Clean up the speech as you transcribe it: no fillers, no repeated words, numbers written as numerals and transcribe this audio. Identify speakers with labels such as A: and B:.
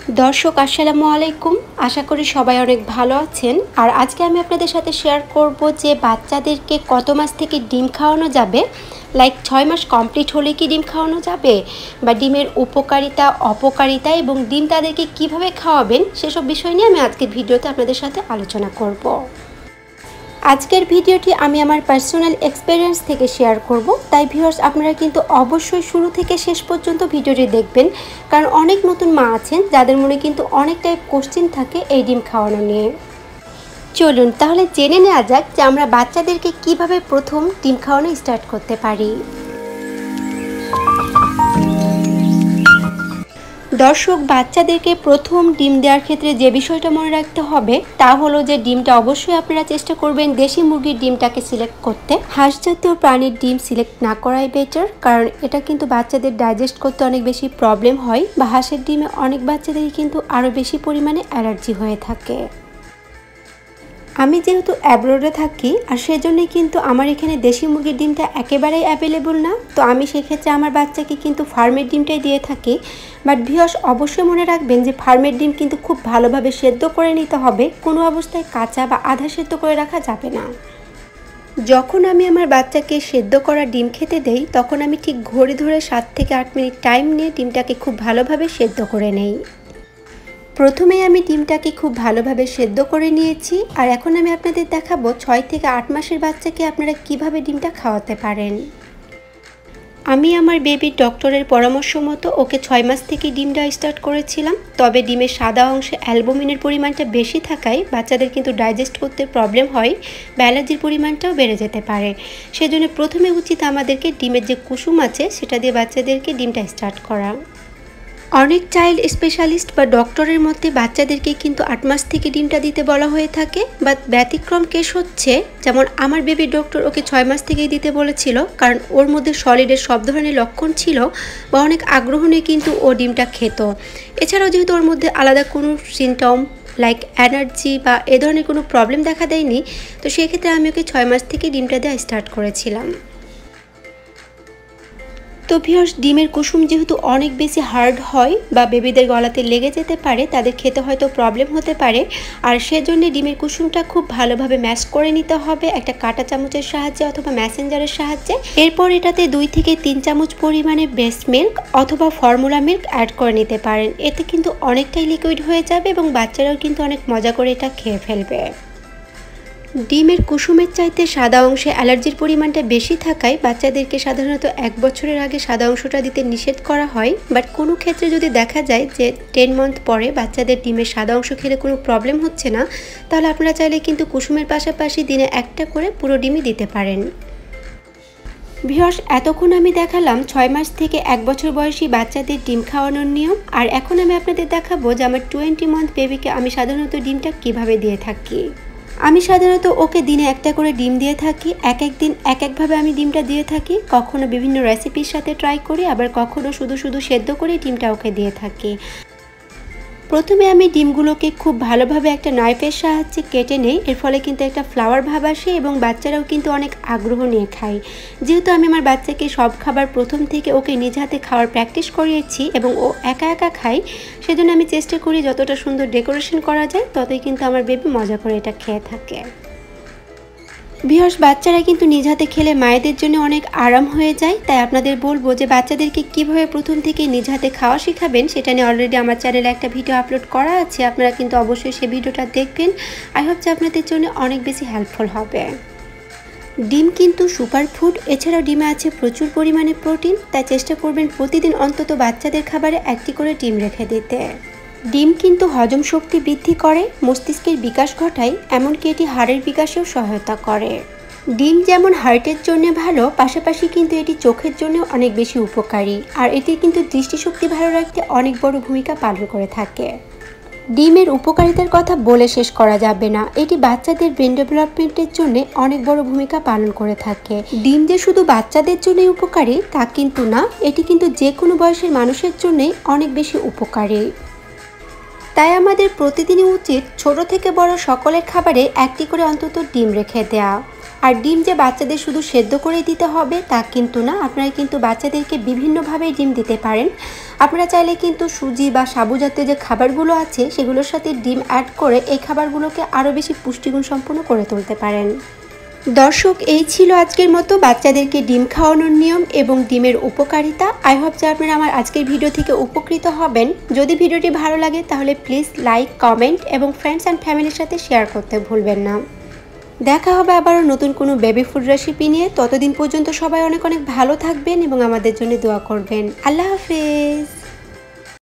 A: दर्शक আসসালামু আলাইকুম आशा करी सबाई अनेक भालो आछेन। और आज के आमी आपनादेर साथे शेयर करब जे बाच्चादेरके कत मास थेके डिम खाওয়ানো जाबे, लाइक 6 मास कमप्लीट होले कि डिम खाওয়ানো जाबे बा डिमेर उपकारिता अपकारिता एबं डिम तादेरके किभाबे खाওয়াबेन सेसब विषय निये आमी आजकेर भिडियोते आपनादेर साथे आलोचना करब। आजकेर भिडियोटी आमी आमार पार्सोनल एक्सपिरियेंस थेके शेयर करब, ताई भिउयार्स आपनारा किन्तु अवश्यई शुरू थेके शेष पर्यन्त भिडियोटी देखबेन, कारण अनेक नतून मा आछेन जादेर मने किन्तु अनेक टाइप कोश्चेन थाके एई डिम खाওয়ানো निये। चलुन ताहले जेने नेওয়া যাক যে আমরা বাচ্চাদেরকে কিভাবে প্রথম ডিম খাওয়ানো স্টার্ট করতে পারি। दर्शक बाच्चादेरके प्रथम डिम देওয়ার क्षेत्रे जे विषयटा मने राखते होबे ता हलो जे डिमटा अवश्यई आपनारा चेष्टा करबेन देशी मुरगिर डिमटाके सिलेक्ट करते। हाঁস জাতীয় प्राणीर डिम सिलेक्ट ना कराई बेटार, कारण एटा किन्तु बाच्चादेर डाइजेस्ट करते अनेक बेशी प्रब्लेम हय बा हाঁসের डिमे अनेक बाच्चादेरই किन्तु आरो बेशी परिमाणे एलार्जी हये थाके। आमी जेहेतु अब्रडे थाकी और सेजन्यई किन्तु आमार एखाने देशी मुरगिर डिमटा एकेबारेई अवेलेबल ना, तो आमी सेई क्षेत्रे आमार बाच्चाके किन्तु फार्मेर डिमटाई दिये थाकी। बाट भिउयार्स अवश्यई मने राखबेन जे फार्मेर डिम किन्तु खूब भालोभाबे सेদ্ধ करे निते होबे, कोनो अवस्थाय काँचा बा आधा सेদ্ধ करे राखा जाबे ना। जखन आमी आमार बाच्चाके सेদ্ধ करा डिम खेते देई तखन आमी ठीक घड़ि धरे 7 থেকে 8 मिनट टाइम निये डिमटाके खूब भालोभाबे सेদ্ধ करे नेই। प्रथमेই আমি ডিমটাকে খুব ভালোভাবে সেদ্ধ করে নিয়েছি আর এখন আমি আপনাদের দেখাবো 6 থেকে 8 মাসের বাচ্চাকে আপনারা কিভাবে ডিমটা খাওয়াতে পারেন। আমি আমার বেবির ডক্টরের পরামর্শ মতো ওকে 6 মাস থেকে ডিম দেওয়া স্টার্ট করেছিলাম, তবে ডিমের সাদা অংশে অ্যালবুমিনের পরিমাণটা বেশি থাকায় বাচ্চাদের কিন্তু ডাইজেস্ট করতে প্রবলেম হয় বা অ্যালার্জির পরিমাণটাও বেড়ে যেতে পারে। সেজন্য প্রথমে উচিত আমাদেরকে ডিমের যে কুসুম আছে সেটা দিয়ে বাচ্চাদেরকে ডিমটা স্টার্ট করা। অনেক চাইল্ড স্পেশালিস্ট বা ডক্টরের মতে বাচ্চাদেরকে কিন্তু 8 মাস থেকে ডিমটা দিতে বলা হয়ে থাকে, বাট ব্যতিক্রম কেস হচ্ছে যেমন আমার বেবি ডক্টর ওকে 6 মাস থেকেই দিতে বলেছিল, কারণ ওর মধ্যে সলিডের সব ধরনের লক্ষণ ছিল বা অনেক আগ্রহ নিয়ে কিন্তু ও ডিমটা খেত। এছাড়াও যেহেতু ওর মধ্যে আলাদা কোনো সিমটম লাইক এনার্জি বা এ ধরনের কোনো প্রবলেম দেখা দেয়নি, তো সেক্ষেত্রে আমি ওকে 6 মাস থেকে ডিমটা দেওয়া স্টার্ট করেছিলাম। তো ভিউয়ার্স ডিমের কুসুম যেহেতু অনেক বেশি হার্ড হয় বা বেবিদের গলাতে লেগে যেতে পারে, তাদের খেতে হয়তো প্রবলেম হতে পারে, আর সেজন্য ডিমের কুসুমটা খুব ভালোভাবে ম্যাশ করে নিতে হবে একটা কাঁটা চামচের সাহায্যে অথবা ম্যাসেঞ্জারের সাহায্যে। এরপর এটাতে 2 থেকে 3 চামচ পরিমাণে ব্রেস্ট মিল্ক অথবা ফর্মুলা মিল্ক অ্যাড করে নিতে পারেন। এতে কিন্তু অনেকটাই লিকুইড হয়ে যাবে এবং বাচ্চারাও কিন্তু অনেক মজা করে এটা খেয়ে ফেলবে। ডিমের কুসুমের চাইতে সাদা অংশে অ্যালার্জির পরিমাণটা বেশি থাকায় বাচ্চাদেরকে সাধারণত 1 বছরের আগে সাদা অংশটা দিতে নিষেধ করা হয়, বাট কোনো ক্ষেত্রে যদি দেখা যায় যে 10 মান্থ পরে বাচ্চাদের ডিমের সাদা অংশ খেলে কোনো প্রবলেম হচ্ছে না, তাহলে আপনারা চাইলে কিন্তু কুসুমের পাশাপাশি দিনে একটা করে পুরো ডিমই দিতে পারেন। ভিউয়ার্স এতক্ষণ আমি দেখালাম 6 মাস থেকে 1 বছর বয়সী বাচ্চাদের ডিম খাওয়ানোর নিয়ম, আর এখন আমি আপনাদের দেখাবো যে আমার 20 মান্থ বেবিকে আমি সাধারণত ডিমটা কিভাবে দিয়ে থাকি। আমি সাধারণত ওকে দিনে একটা করে ডিম দিয়ে থাকি, এক এক দিন এক একভাবে আমি ডিমটা দিয়ে থাকি। কখনো বিভিন্ন রেসিপির সাথে ট্রাই করি, আবার কখনো শুধু শুধু সেদ্ধ করে ডিমটা ওকে দিয়ে থাকি। প্রথমে আমি ডিমগুলোকে খুব ভালোভাবে একটা নাইফের সাহায্যে কেটে নেই, এর ফলে কিন্তু একটা ফ্লাওয়ার ভাব আসে এবং বাচ্চারাও কিন্তু অনেক আগ্রহ নিয়ে খায়। যেহেতু আমি আমার বাচ্চাকে সব খাবার প্রথম থেকে ওকে নিজ হাতে খাওয়ার প্র্যাকটিস করিয়েছি এবং ও একা একা খায়, সেজন্য আমি চেষ্টা করি যতটা সুন্দর ডেকোরেশন করা যায় ততই কিন্তু আমার বেবি মজা করে এটা খেয়ে থাকে। ভিউয়ার্স বাচ্চারা কিন্তু নিজ হাতে খেলে মায়েদের জন্য অনেক আরাম হয়ে যায়, তাই আপনাদের বলবো যে বাচ্চাদেরকে কিভাবে প্রথম থেকে নিজ হাতে খাওয়া শেখাবেন সেটা নিয়ে অলরেডি আমার চ্যানেলে একটা ভিডিও আপলোড করা আছে, আপনারা কিন্তু অবশ্যই সেই ভিডিওটা দেখবেন। আই হোপ যে আপনাদের জন্য অনেক বেশি হেল্পফুল হবে। ডিম কিন্তু সুপার ফুড, এছাড়াও ডিমে আছে প্রচুর পরিমাণে প্রোটিন, তাই চেষ্টা করবেন প্রতিদিন অন্তত বাচ্চাদের খাবারে একটি করে ডিম রেখে দিতে। ডিম কিন্তু হজম শক্তি বৃদ্ধি করে, মস্তিষ্কের বিকাশ ঘটায়, এমনকি এটি হাড়ের বিকাশেও সহায়তা করে। ডিম যেমন হার্টের জন্য ভালো, পাশাপাশি কিন্তু এটি চোখের জন্য অনেক বেশি উপকারী, আর এটি কিন্তু দৃষ্টিশক্তি ভালো রাখতে অনেক বড় ভূমিকা পালন করে থাকে। ডিমের উপকারিতার কথা বলে শেষ করা যাবে না, এটি বাচ্চাদের ব্রেন ডেভেলপমেন্টের জন্য অনেক বড় ভূমিকা পালন করে থাকে। ডিম যে শুধু বাচ্চাদের জন্যই উপকারী তা কিন্তু না, এটি কিন্তু যে কোনো বয়সের মানুষের জন্যই অনেক বেশি উপকারী। তাই আমাদের প্রতিদিনই উচিত ছোট থেকে বড় সকলের খাবারে একটি করে অন্তত ডিম রেখে দেওয়া। আর ডিম যে বাচ্চাদের শুধু সেদ্ধ করে দিতে হবে তা কিন্তু না, আপনারা কিন্তু বাচ্চাদেরকে বিভিন্নভাবে ডিম দিতে পারেন। আপনারা চাইলে কিন্তু সুজি বা সাবু জাতীয় যে খাবারগুলো আছে সেগুলোর সাথে ডিম অ্যাড করে এই খাবারগুলোকে আরও বেশি পুষ্টিগুণ সম্পন্ন করে তুলতে পারেন। দর্শক, এই ছিল আজকের মতো বাচ্চাদেরকে ডিম খাওয়ানোর নিয়ম এবং ডিমের উপকারিতা। আই হোপ যে আপনারা আমার আজকের ভিডিও থেকে উপকৃত হবেন। যদি ভিডিওটি ভালো লাগে তাহলে প্লিজ লাইক, কমেন্ট এবং ফ্রেন্ডস অ্যান্ড ফ্যামিলির সাথে শেয়ার করতে ভুলবেন না। দেখা হবে আবারও নতুন কোনো বেবি ফুড রেসিপি নিয়ে। ততদিন পর্যন্ত সবাই অনেক অনেক ভালো থাকবেন এবং আমাদের জন্য দোয়া করবেন। আল্লাহ হাফেজ।